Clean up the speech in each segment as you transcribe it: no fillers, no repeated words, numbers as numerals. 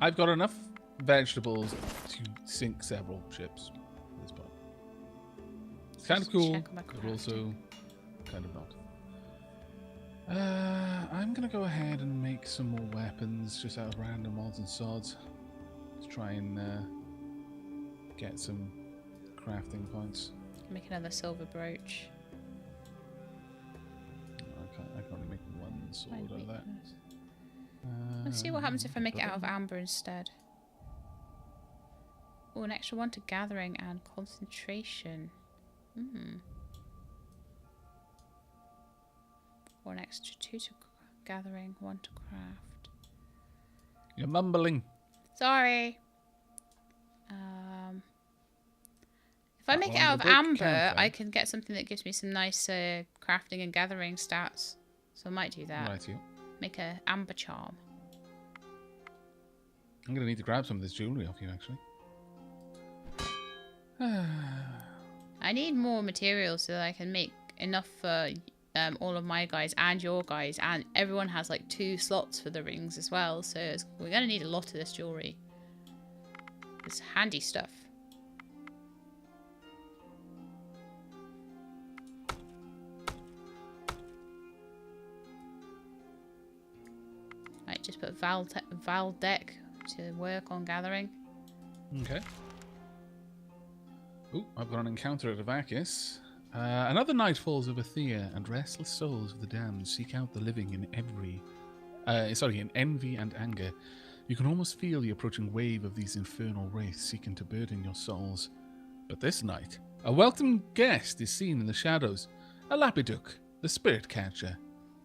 I've got enough vegetables to sink several ships at this point. It's kind of cool, but also kind of not. I'm going to go ahead and make some more weapons just out of random odds and sods. Let's try and get some crafting points. Make another silver brooch. I can only make one sword out of that. Let's see what happens if I make it out of amber instead. Oh, an extra 1 to gathering and concentration. Or an extra 2 to gathering, 1 to craft. You're mumbling. Sorry. If I make it out of amber, I can get something that gives me some nice crafting and gathering stats. So I might do that. Right, you. Make a amber charm. I'm going to need to grab some of this jewellery off you, actually. I need more materials so that I can make enough for all of my guys and your guys. And everyone has like 2 slots for the rings as well. So we're going to need a lot of this jewellery. It's handy stuff. Right, just put Valdec to work on gathering. Okay. Ooh, I've got an encounter at Aavak. Another night falls over Thea, and restless souls of the damned seek out the living in in envy and anger. You can almost feel the approaching wave of these infernal wraiths seeking to burden your souls. But this night, a welcome guest is seen in the shadows. A Lapiduk, the spirit catcher.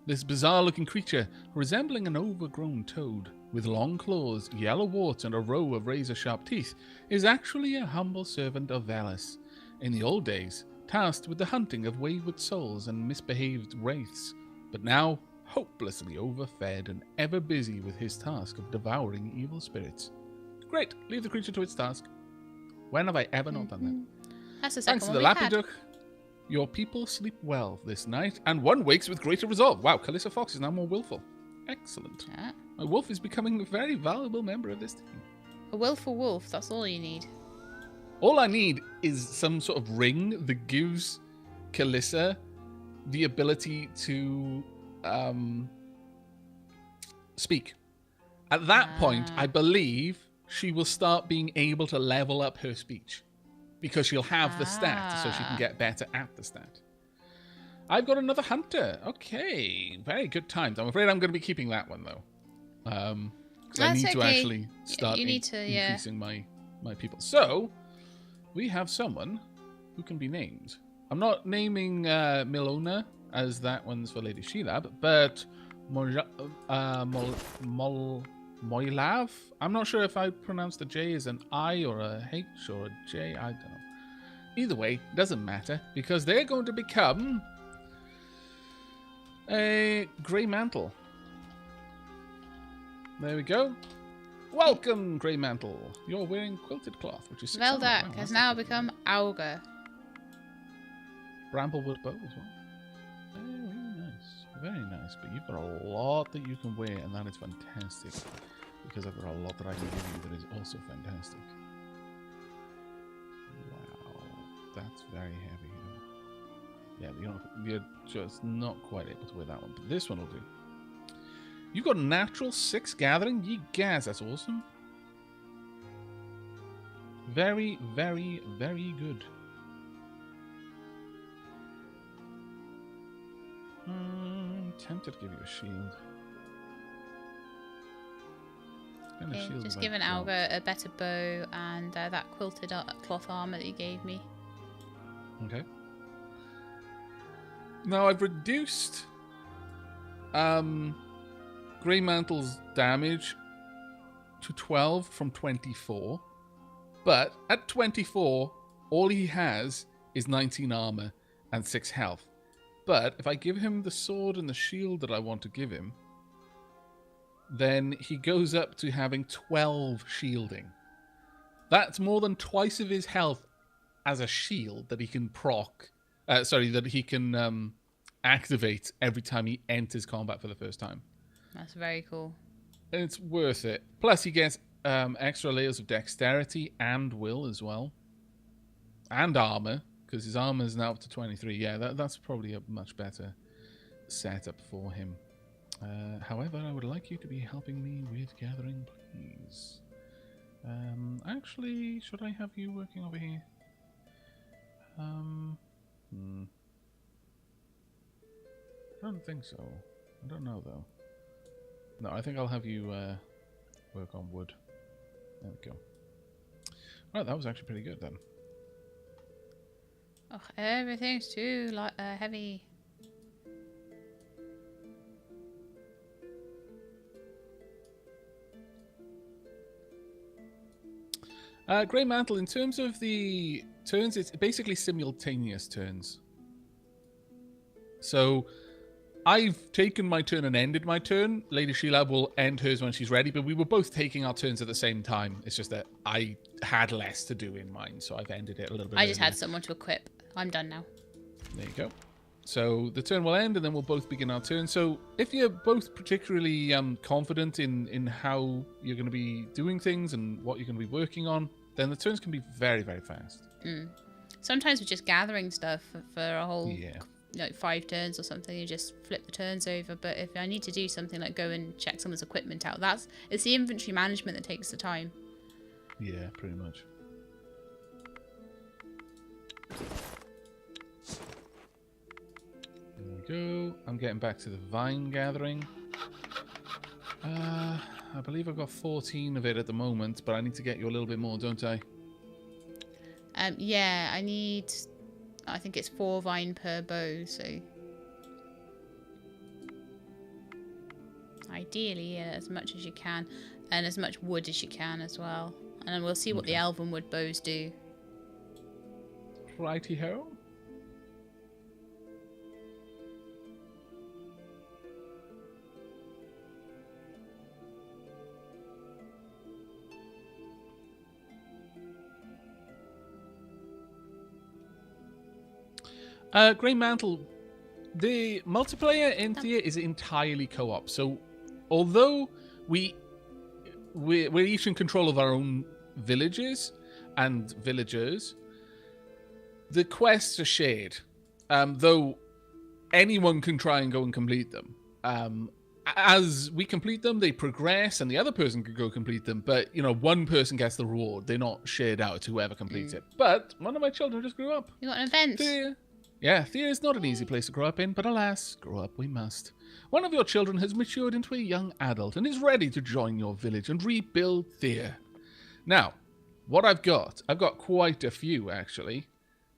This bizarre-looking creature, resembling an overgrown toad, with long claws, yellow warts, and a row of razor-sharp teeth, is actually a humble servant of Valis. In the old days, tasked with the hunting of wayward souls and misbehaved wraiths, but now hopelessly overfed and ever busy with his task of devouring evil spirits. Great, leave the creature to its task. When have I ever not done that? That's the second Thanks to one the we've had. Lapiduk, your people sleep well this night, and one wakes with greater resolve. Wow, Calissa Fox is now more willful. Excellent. Yeah. My wolf is becoming a very valuable member of this team. A willful wolf, that's all you need. All I need is some sort of ring that gives Calissa the ability to speak. At that point, I believe she will start being able to level up her speech. Because she'll have the stat, so she can get better at the stat. I've got another hunter. Okay, very good times. I'm afraid I'm going to be keeping that one, though. Because I need to actually start increasing my people. So, we have someone who can be named. I'm not naming Milona, as that one's for Lady Sheilab, but Moilav? I'm not sure if I pronounced the J as an I or a H or a J. I don't know. Either way, doesn't matter, because they're going to become a Grey Mantle. There we go. Welcome, Grey Mantle. You're wearing quilted cloth, which is Veldak has now become Auga. Bramblewood bow as well. Very nice. Very nice. But you've got a lot that you can wear, and that is fantastic. Because I've got a lot that I can give you that is also fantastic. Wow. That's very heavy. Yeah, you're just not quite able to wear that one. But this one will do. You've got natural 6 gathering. Ye gas, that's awesome. Very, very, very good. Tempted to give you a shield. Okay, just give an Auga a better bow and that quilted cloth armor that you gave me. Okay. Now I've reduced Grey Mantle's damage to 12 from 24. But at 24, all he has is 19 armor and 6 health. But if I give him the sword and the shield that I want to give him, then he goes up to having 12 shielding. That's more than twice of his health as a shield that he can that he can activate every time he enters combat for the first time. That's very cool. And it's worth it. Plus he gets extra layers of dexterity and will as well. And armor, because his armor is now up to 23. Yeah, that's probably a much better setup for him. However, I would like you to be helping me with gathering, please. Actually, should I have you working over here? I don't think so. I don't know, though. No, I think I'll have you work on wood. There we go. Right, that was actually pretty good, then. Oh, everything's too heavy. Grey Mantle, in terms of the turns, it's basically simultaneous turns. So, I've taken my turn and ended my turn. Lady Sheila will end hers when she's ready, but we were both taking our turns at the same time. It's just that I had less to do in mine, so I've ended it a little bit I just earlier. had someone to equip. I'm done now. There you go. So the turn will end, and then we'll both begin our turn. So if you're both particularly confident in how you're going to be doing things and what you're going to be working on, then the turns can be very, very fast. Sometimes we're just gathering stuff for a whole 5 turns or something. You just flip the turns over. But if I need to do something like go and check someone's equipment out, it's the inventory management that takes the time. Yeah, pretty much. There we go. I'm getting back to the vine gathering. I believe I've got 14 of it at the moment, but I need to get you a little bit more, don't I? Yeah, I think it's 4 vine per bow, so ideally, as much as you can, and as much wood as you can as well. And then we'll see what the elven wood bows do. Righty-ho. Grey Mantle, the multiplayer in Thea is entirely co-op. So, although we're each in control of our own villages and villagers, the quests are shared. Though anyone can try and go and complete them. As we complete them, they progress, and the other person can go complete them. But one person gets the reward; they're not shared out to whoever completes it. But one of my children just grew up. You got an event. Thea is not an easy place to grow up in, but alas, grow up we must. One of your children has matured into a young adult and is ready to join your village and rebuild Thea. Now, what I've got quite a few, actually.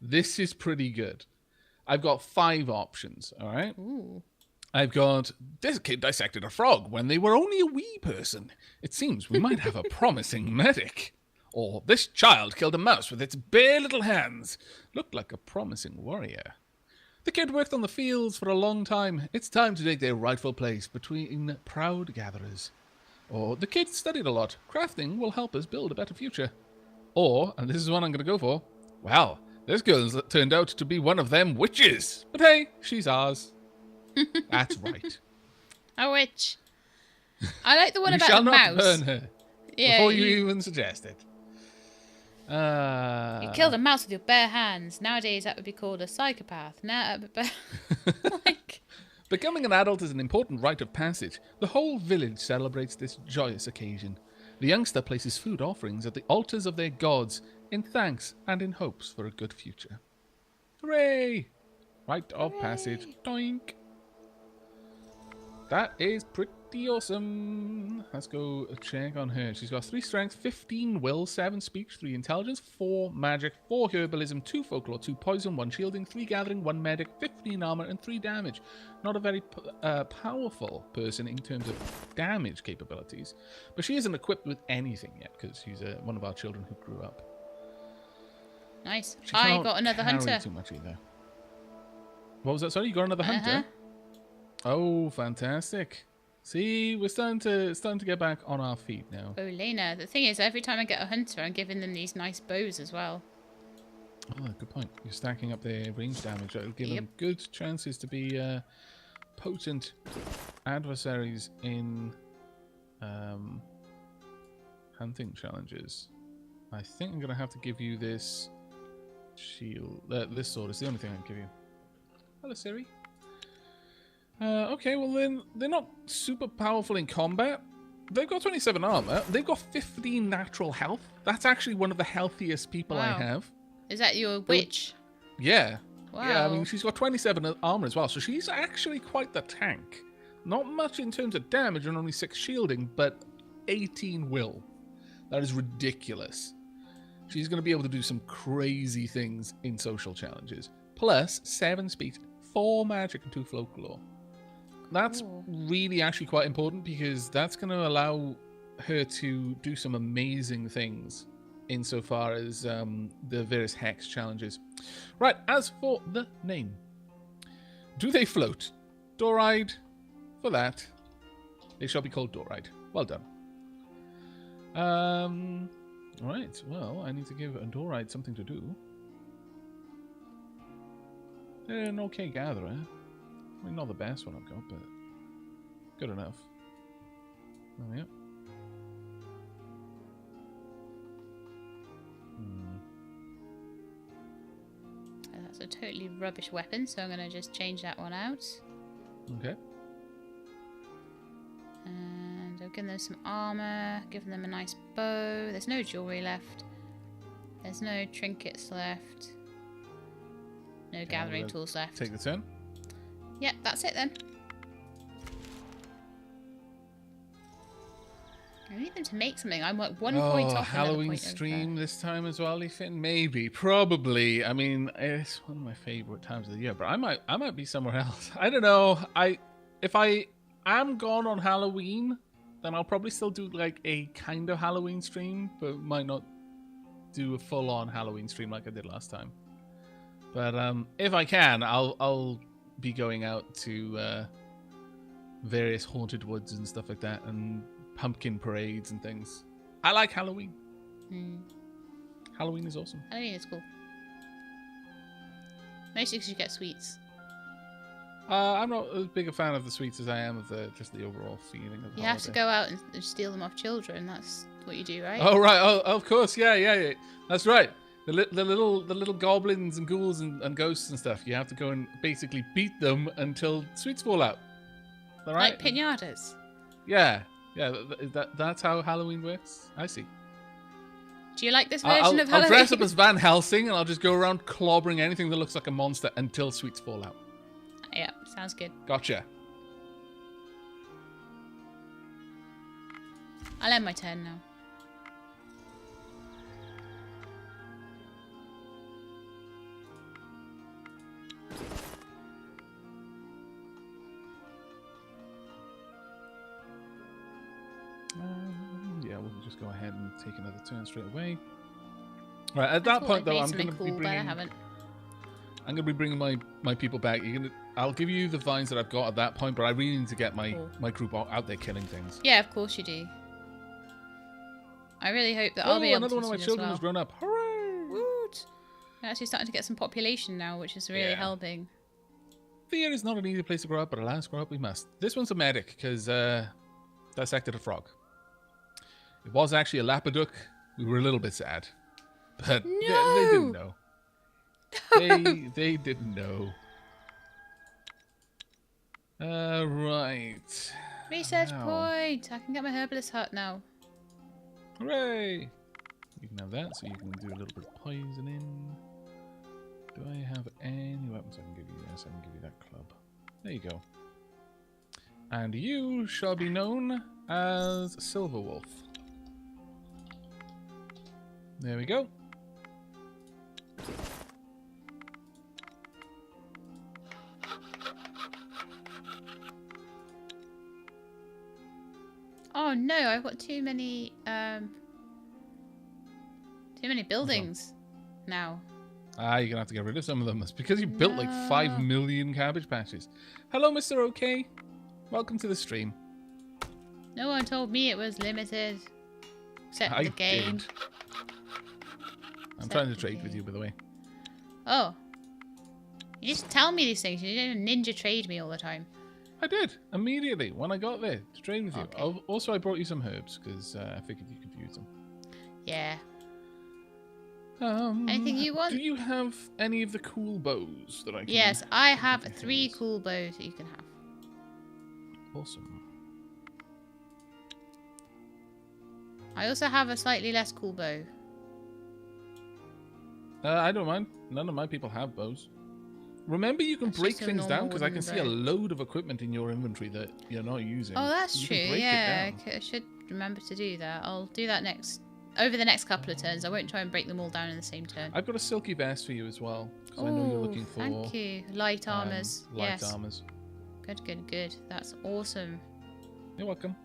This is pretty good. I've got 5 options, all right? Ooh. I've got, this kid dissected a frog when they were only a wee person. It seems we might have a promising medic. Or, this child killed a mouse with its bare little hands. Looked like a promising warrior. The kid worked on the fields for a long time. It's time to take their rightful place between proud gatherers. Or, the kid studied a lot. Crafting will help us build a better future. Or, and this is one I'm going to go for, well, this girl's turned out to be one of them witches. But hey, she's ours. That's right. A witch. I like the one you about shall the not mouse. burn her before you even suggest it. You killed a mouse with your bare hands. Nowadays, that would be called a psychopath. Becoming an adult is an important rite of passage. The whole village celebrates this joyous occasion. The youngster places food offerings at the altars of their gods in thanks and in hopes for a good future. Hooray! Rite of passage. Doink! That is pretty awesome. Let's go check on her. She's got 3 strength, 15 will, 7 speech, 3 intelligence, 4 magic, 4 herbalism, 2 folklore, 2 poison, 1 shielding, 3 gathering, 1 medic, 15 armor, and 3 damage. Not a very powerful person in terms of damage capabilities, but she isn't equipped with anything yet because she's one of our children who grew up. Nice. She I can't got another carry hunter. too much either. What was that? Sorry, you got another hunter? Oh, fantastic. See, we're starting to get back on our feet now. Oh, Lena. The thing is, every time I get a hunter, I'm giving them these nice bows as well. Oh, good point. You're stacking up their range damage. It'll give them good chances to be potent adversaries in Hunting challenges. I think I'm going to have to give you this shield. This sword is the only thing I can give you. Hello, Siri. Okay, well then, they're not super powerful in combat. They've got 27 armor. They've got 15 natural health. That's actually one of the healthiest people I have. Is that your witch? Yeah. Wow. Yeah, I mean, she's got 27 armor as well, so she's actually quite the tank. Not much in terms of damage and only 6 shielding, but 18 will. That is ridiculous. She's going to be able to do some crazy things in social challenges. Plus, 7 speed, 4 magic, and 2 folklore. That's really actually quite important because that's going to allow her to do some amazing things insofar as the various hex challenges. Right, as for the name. Do they float? Doride. For that, they shall be called Doride. Well done. Right, well, I need to give a Doride something to do. They're an okay gatherer. I mean, not the best one I've got, but good enough. Oh, yeah. That's a totally rubbish weapon, so I'm going to just change that one out. Okay. And I've given them some armor, given them a nice bow. There's no jewelry left. There's no trinkets left. No gathering tools left. Take the turn. Yep, that's it then. I need them to make something. I'm like 1 point off. Halloween stream this time as well, Ethan? Maybe, probably. I mean, it's one of my favorite times of the year, but I might be somewhere else. I don't know. If I am gone on Halloween, then I'll probably still do like a kind of Halloween stream, but might not do a full-on Halloween stream like I did last time. But if I can, I'll be going out to various haunted woods and stuff like that, and pumpkin parades and things. I like Halloween. Halloween is awesome. Halloween is cool. Mostly because you get sweets. I'm not as big a fan of the sweets as I am of just the overall feeling of the You have to go out and steal them off children. That's what you do, right? Oh right. Oh, of course. Yeah. That's right. The little goblins and ghouls and ghosts and stuff. You have to go and basically beat them until sweets fall out. All right. Like piñatas. Yeah. That's how Halloween works. I see. Do you like this version of Halloween? I'll dress up as Van Helsing and I'll just go around clobbering anything that looks like a monster until sweets fall out. Yeah, sounds good. Gotcha. I'll end my turn now. Yeah, we'll just go ahead and take another turn straight away. Right, at that point though, I'm going to be bringing my people back. I'll give you the vines that I've got at that point, but I really need to get my group out there killing things. Yeah, of course you do. I really hope that I'll be able to. Another one of my children has grown up. Hooray! Woot! We're actually starting to get some population now, which is really helping. Thea is not an easy place to grow up, but alas, grow up we must. This one's a medic because dissected a frog. It was actually a lapaduck. We were a little bit sad, but they didn't know. They didn't know. Right. Research point. I can get my herbalist hut now. Hooray! You can have that, so you can do a little bit of poisoning. Do I have any weapons I can give you? Yes, I can give you that club. There you go. And you shall be known as Silver Wolf. There we go. Oh no, I've got too many buildings now. You're gonna have to get rid of some of them. It's because you built like 5 million cabbage patches. Hello, Mr. OK. Welcome to the stream. No one told me it was limited. Except the game. Did. I'm trying to trade with you, by the way. Oh. You just tell me these things. You don't ninja trade me all the time. I did, immediately, when I got there to trade with you. Okay. Also, I brought you some herbs, because I figured you could use them. Yeah. Anything you want? Do you have any of the cool bows that I can... Yes, I have 3 cool bows that you can have. Awesome. I also have a slightly less cool bow. I don't mind. None of my people have bows. Remember, you can break things down, because I can see a load of equipment in your inventory that you're not using. Oh, that's true. Yeah, I I should remember to do that. I'll do that over the next couple of turns. I won't try and break them all down in the same turn. I've got a silky vest for you as well, because I know you're looking for... Thank you. Light armors. Light armors. Good, good, good. That's awesome. You're welcome.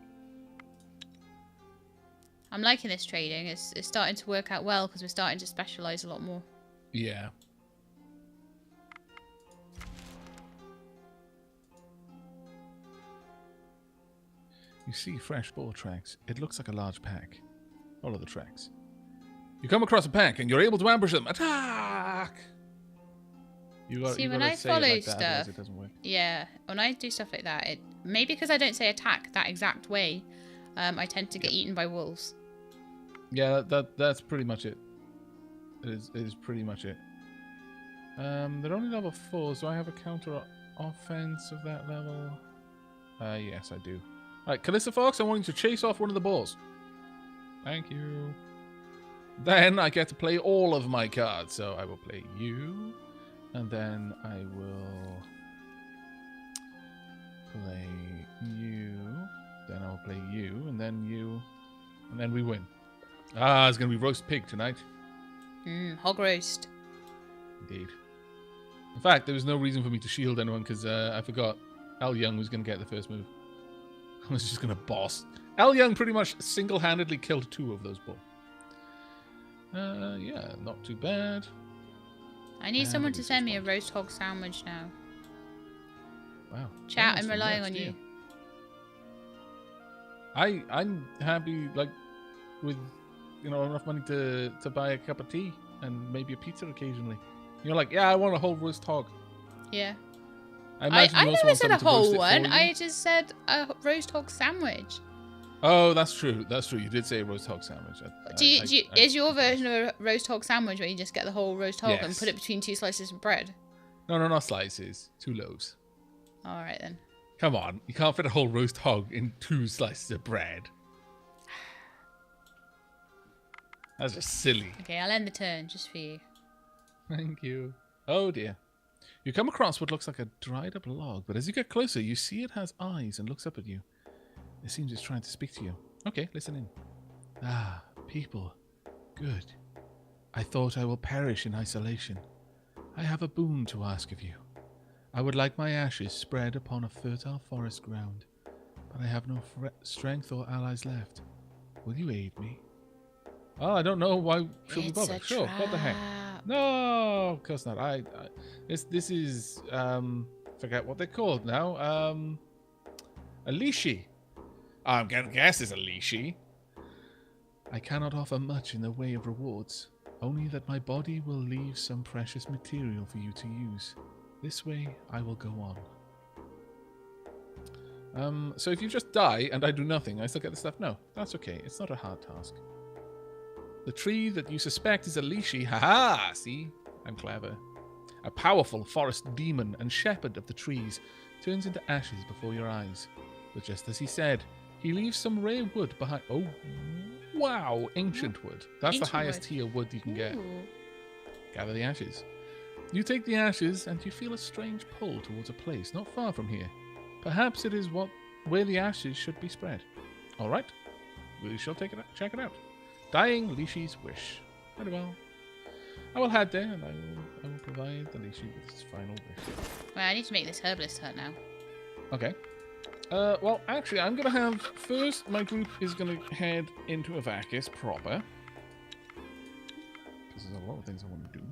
I'm liking this trading. It's starting to work out well because we're starting to specialize a lot more. Yeah. You see fresh boar tracks. It looks like a large pack. Follow the tracks. You come across a pack and you're able to ambush them. Attack! See, when I follow stuff, it doesn't work. Yeah, when I do stuff like that, maybe because I don't say attack that exact way, I tend to get eaten by wolves. Yeah, that's pretty much it. It is pretty much it. They're only level 4, so I have a counter offense of that level. Yes, I do. Alright, Calista Fox, I want you to chase off one of the boars. Thank you. Then I get to play all of my cards. So I will play you. And then I will play you. Then I will play you. And then you. And then we win. Ah, it's going to be roast pig tonight. Hog roast. Indeed. In fact, there was no reason for me to shield anyone because I forgot Al Young was going to get the first move. I was just going to boss. Al Young pretty much single-handedly killed 2 of those boar. Yeah, not too bad. I need someone to send me a roast hog sandwich now. Wow. Chat, I'm relying on you. I'm happy, like, with, enough money to buy a cup of tea and maybe a pizza occasionally. You're like, yeah, I want a whole roast hog. Yeah. I never said a whole one. I just said a roast hog sandwich. Oh, that's true. That's true. You did say a roast hog sandwich. Is your version of a roast hog sandwich where you just get the whole roast hog and put it between 2 slices of bread? No, not slices. 2 loaves. All right, then. Come on. You can't fit a whole roast hog in 2 slices of bread. That's just silly. Okay, I'll end the turn just for you. Thank you. Oh, dear. You come across what looks like a dried up log, but as you get closer, you see it has eyes and looks up at you. It seems it's trying to speak to you. Okay, listen in. Ah, people. Good. I thought I will perish in isolation. I have a boon to ask of you. I would like my ashes spread upon a fertile forest ground, but I have no strength or allies left. Will you aid me? Oh, I don't know why should we bother. Sure, what the heck? No, of course not. This is forget what they're called now. A leashy. I'm gonna guess it's a leashy. I cannot offer much in the way of rewards, only that my body will leave some precious material for you to use. This way, I will go on. So if you just die and I do nothing, I still get the stuff? No, that's okay. It's not a hard task. The tree that you suspect is a leashy, haha, see? I'm clever. A powerful forest demon and shepherd of the trees turns into ashes before your eyes. But just as he said, he leaves some rare wood behind. Oh, wow, ancient wood. That's the highest tier wood you can get. Gather the ashes. You take the ashes and you feel a strange pull towards a place not far from here. Perhaps it is where the ashes should be spread. All right, we shall check it out. Dying Leashy's wish. Very well. I will head there and I will provide the Leashy with its final wish. Well, I need to make this herbalist hut now. Okay. Well, actually, I'm going to have... First, my group is going to head into Aavak proper. Because there's a lot of things I want to do.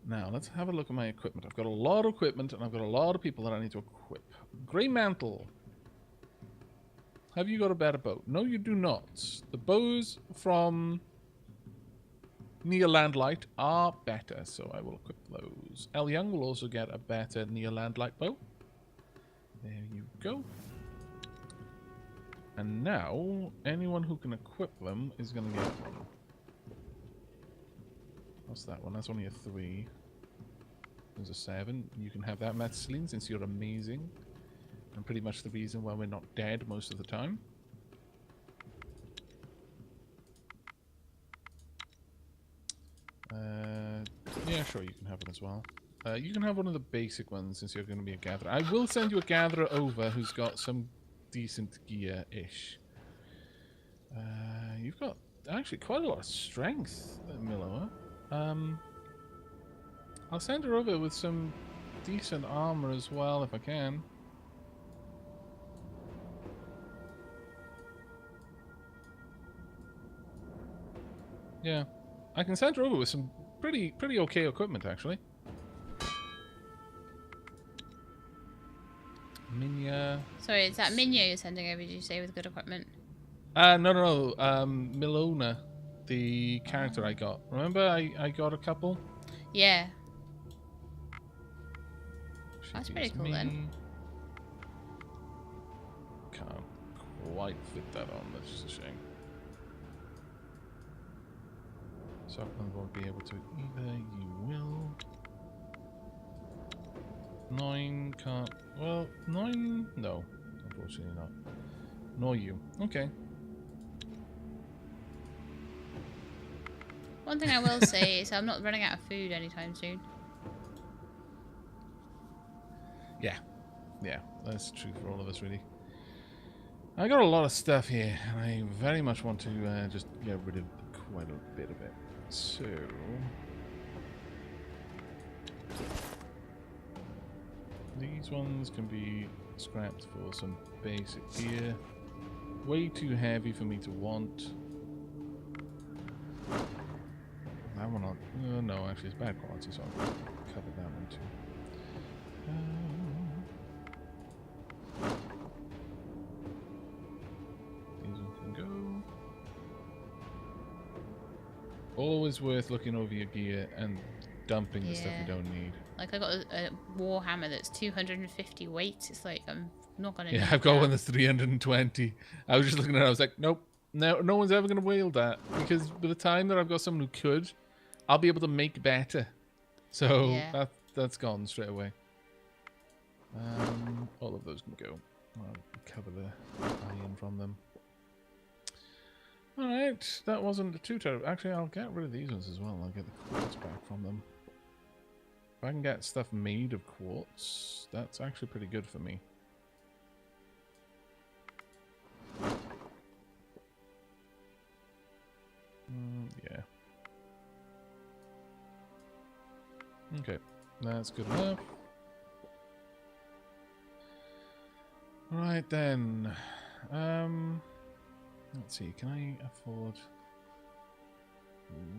Now, let's have a look at my equipment. I've got a lot of equipment and I've got a lot of people that I need to equip. Grey Mantle. Have you got a better bow? No, you do not. The bows from Near Landlight are better, so I will equip those. El Young will also get a better Near Landlight bow. There you go. And now, anyone who can equip them is going to get one. What's that one? That's only a 3. There's a 7. You can have that, Celine, since you're amazing. And pretty much the reason why we're not dead most of the time. Yeah, sure, you can have it as well. You can have one of the basic ones since you're going to be a gatherer. I will send you a gatherer over who's got some decent gear-ish. You've got actually quite a lot of strength, Milo. I'll send her over with some decent armor as well if I can. Yeah, I can send her over with some pretty okay equipment actually. Minya. Sorry, is that Minya you're sending over, did you say, with good equipment? No. Milona, the character I got. Remember I got a couple? Yeah. She That's pretty gives cool me... then. Can't quite fit that on, that's just a shame. Sockland won't be able to either, you will. 9 can't... Well, 9... No, unfortunately not. Nor you. Okay. One thing I will say is I'm not running out of food anytime soon. Yeah, that's true for all of us, really. I got a lot of stuff here, and I very much want to just get rid of quite a bit of it. So... These ones can be scrapped for some basic gear. Way too heavy for me to want. That one on... no, actually it's bad quality, so I'll cover that one too. These ones can go. Always worth looking over your gear and dumping the stuff you don't need. Like I got a war hammer that's 250 weight. It's like I'm not gonna. Yeah, I've got one that's 320. I was just looking at it. I was like, nope, no one's ever gonna wield that because by the time that I've got someone who could, I'll be able to make better. So that's gone straight away. All of those can go. I'll cover the iron from them. Alright, that wasn't too terrible. Actually, I'll get rid of these ones as well. I'll get the quartz back from them. If I can get stuff made of quartz, that's actually pretty good for me. Yeah. Okay, that's good enough. Right then. Let's see, can I afford...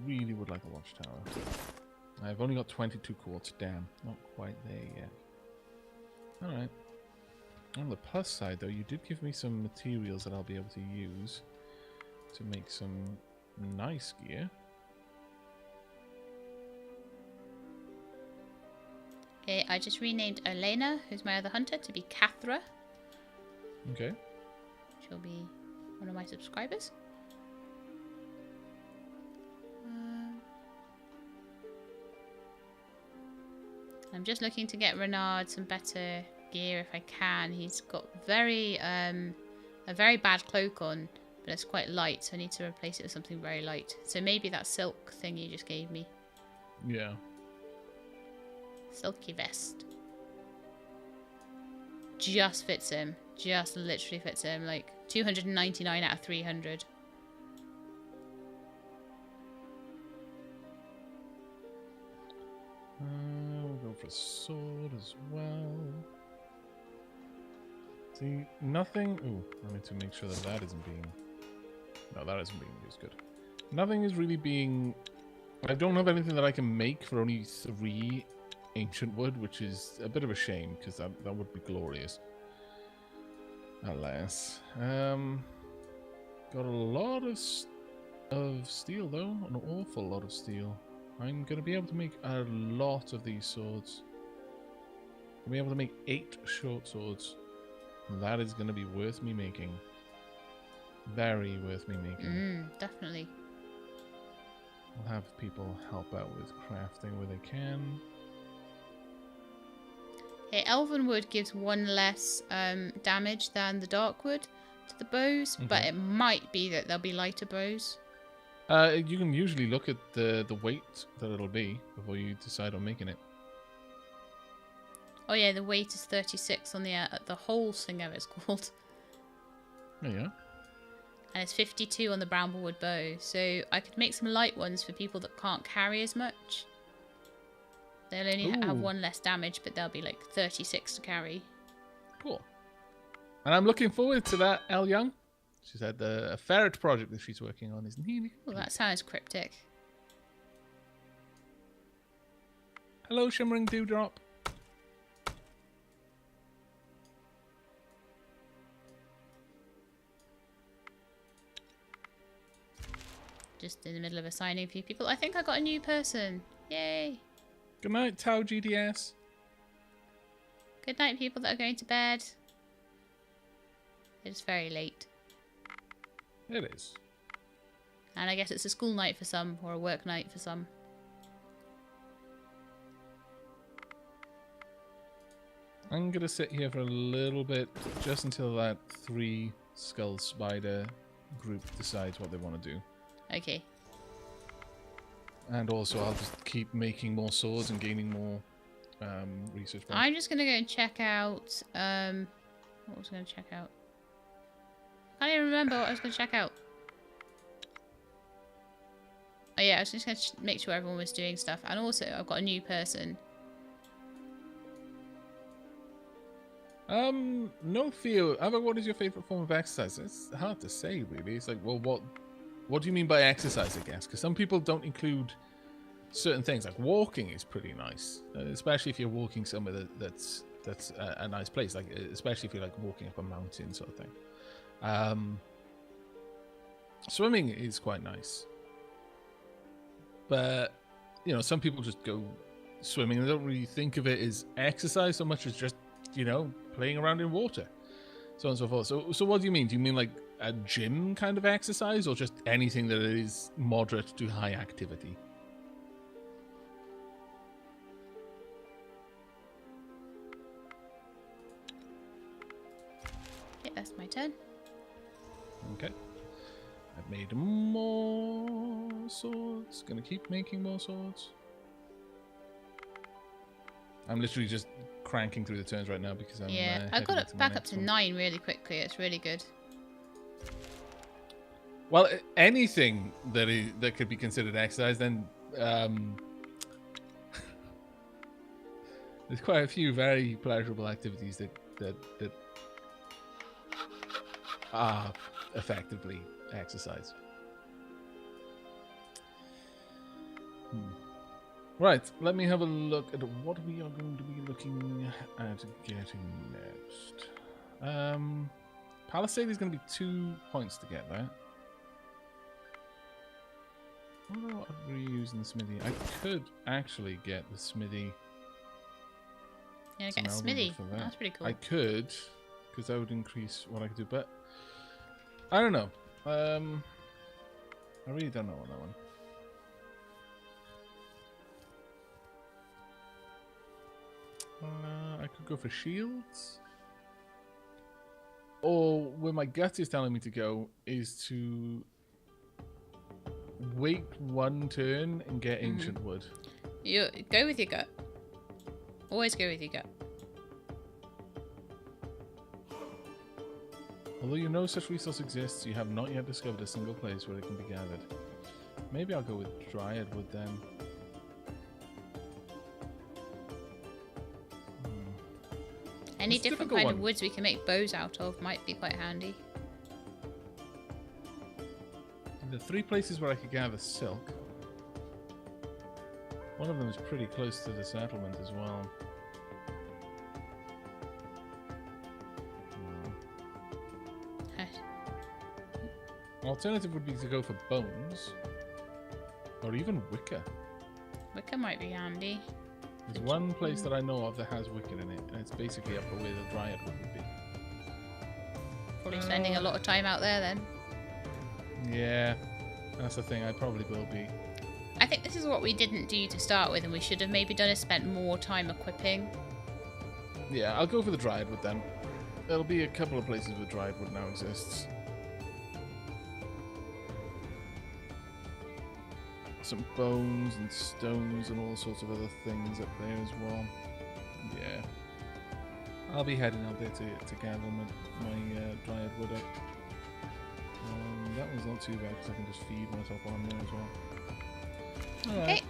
Really would like a watchtower. I've only got 22 quartz, damn. Not quite there yet. Alright. On the plus side though, you did give me some materials that I'll be able to use to make some nice gear. I just renamed Elena, who's my other hunter, to be Cathra. Okay. She'll be one of my subscribers. I'm just looking to get Renard some better gear if I can. He's got a very bad cloak on, but it's quite light, so I need to replace it with something very light. So maybe that silk thing you just gave me. Yeah. Silky vest. Just fits him. Just literally fits him. Like 299 out of 300. We'll go for a sword as well. See, nothing... Ooh, I need to make sure that that isn't being... No, that isn't being used. Good. Nothing is really being... I don't have anything that I can make for only 3 ancient wood, which is a bit of a shame, because that would be glorious. Alas. Got a lot of steel, though. An awful lot of steel. I'm going to be able to make a lot of these swords. I'll be able to make 8 short swords. That is going to be worth me making. Very worth me making. Definitely. I'll have people help out with crafting where they can. Okay, elven wood gives 1 less damage than the dark wood to the bows, but it might be that there'll be lighter bows. You can usually look at the weight that it'll be before you decide on making it. Oh yeah, the weight is 36 on the whole slinger it's called. There you go. And it's 52 on the bramblewood bow, so I could make some light ones for people that can't carry as much. They'll only have 1 less damage, but they'll be like 36 to carry. Cool. And I'm looking forward to that, El Young. She said a ferret project that she's working on is nearly. Well, that sounds cryptic. Hello, Shimmering Dewdrop. Just in the middle of assigning a few people. I think I got a new person. Yay. Good night, Tau GDS. Good night, people that are going to bed. It's very late. It is. And I guess it's a school night for some, or a work night for some. I'm going to sit here for a little bit, just until that 3 skull spider group decides what they want to do. Okay. And also, I'll just keep making more swords and gaining more research points. I'm just going to go and check out... what was I going to check out? I can't even remember what I was going to check out. Oh yeah, I was just going to make sure everyone was doing stuff. And also, I've got a new person. No fear. Aavak, what is your favorite form of exercise? It's hard to say, really. It's like, well, what do you mean by exercise, I guess? Because some people don't include certain things. Like walking is pretty nice, especially if you're walking somewhere that's a nice place. Like especially if you're like walking up a mountain sort of thing. Swimming is quite nice, but you know, some people just go swimming and they don't really think of it as exercise so much as just, you know, playing around in water, so on and so forth. So what do you mean? Do you mean like a gym kind of exercise, or just anything that is moderate to high activity? Okay, that's my turn. Okay. I've made more swords. Gonna keep making more swords. I'm literally just cranking through the turns right now because I'm... Yeah, I got it back up to 9 really quickly. It's really good. Well, anything that could be considered exercise, then there's quite a few very pleasurable activities that are effectively exercise. Right, let me have a look at what we are going to be looking at getting next. Palisade is going to be 2 points to get that. I don't know what I'm reusing the smithy. I could actually get the smithy. Yeah, get a smithy. That's pretty cool. I could, because that would increase what I could do, but I don't know. I really don't know on that one. I could go for shields. Or where my gut is telling me to go is to wait 1 turn and get ancient wood. You go with your gut. Always go with your gut. Although you know such resource exists, you have not yet discovered a single place where it can be gathered. Maybe I'll go with dryad wood then. Any different kind of woods we can make bows out of might be quite handy. The 3 places where I could gather silk. One of them is pretty close to the settlement as well. Alternative would be to go for bones. Or even wicker. Wicker might be handy. There's one place that I know of that has wicker in it, and it's basically up where the dryad wood would be. Probably spending a lot of time out there then. Yeah, that's the thing. I probably will be. I think this is what we didn't do to start with, and we should have maybe done is spent more time equipping. Yeah, I'll go for the dried wood then. There'll be a couple of places where dried wood now exists. Some bones and stones and all sorts of other things up there as well. Yeah. I'll be heading out there to gather my dried wood up. That one's not too bad because I can just feed myself on there as well. Alright. Okay.